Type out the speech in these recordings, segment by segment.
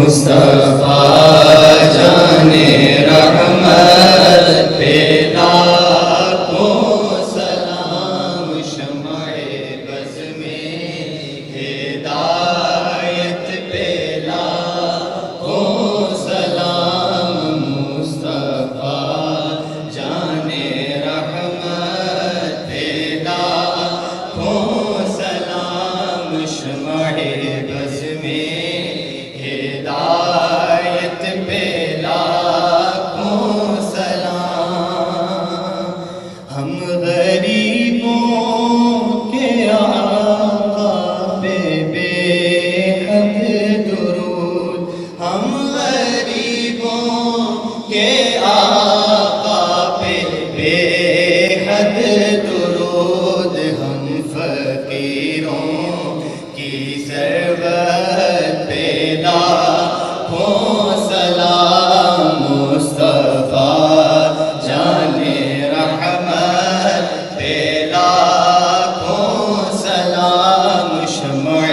مصطفیٰ جانے رحمت پہ لاکھوں سلام، شمع بز میں ہدایت پہ لاکھوں سلام، مصطفیٰ جانے رحمت پہ لاکھوں سلام، شمع بز میں ہدایت پہ لاکھوں سلام۔ ہم غریبوں کے آقا پہ بے حد درود، ہم غریبوں کے آقا پہ بے حد درود، ہم فقیروں کی ضرورت پہ لاکھوں سلام، مصطفیٰ جانے رحمت پہ لاکھوں سلام، شمع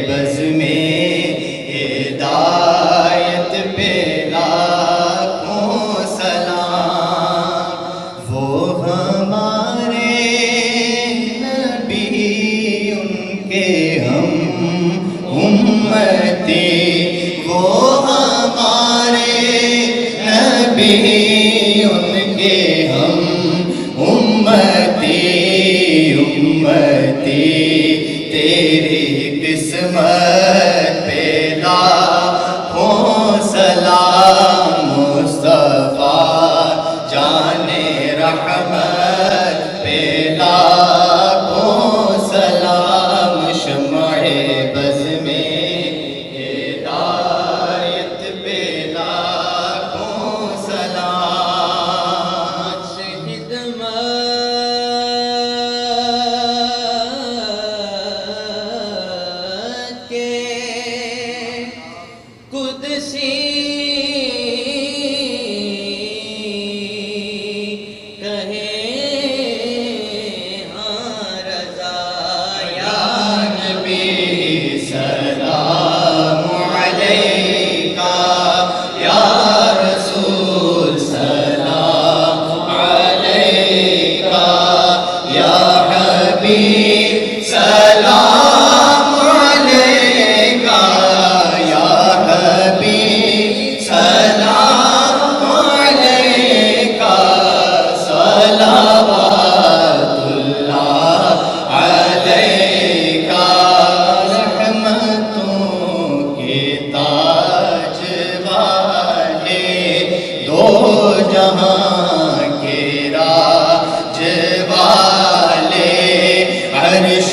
بز میں ہدایت پہ لاکھوں سلام۔ وہ ہمارے نبی، ان کے ہم امتی، وہ ہمارے نبی، ان کے ہم امتی، امتی تیری قسمت پہ لاکھوں سلام، مصطفیٰ جانے رحمت پہ لاکھوں سلام، شمع بز میں ہدایت پہ لاکھوں سلام۔ خدمت کے قدسی سلام علیکہ یا رسول، سلام علیکہ یا حبیب، سلام علیکہ یا حبیب، سلام علیکہ، صلوات اللہ علیکہ، جہاں کے راج والے، عرش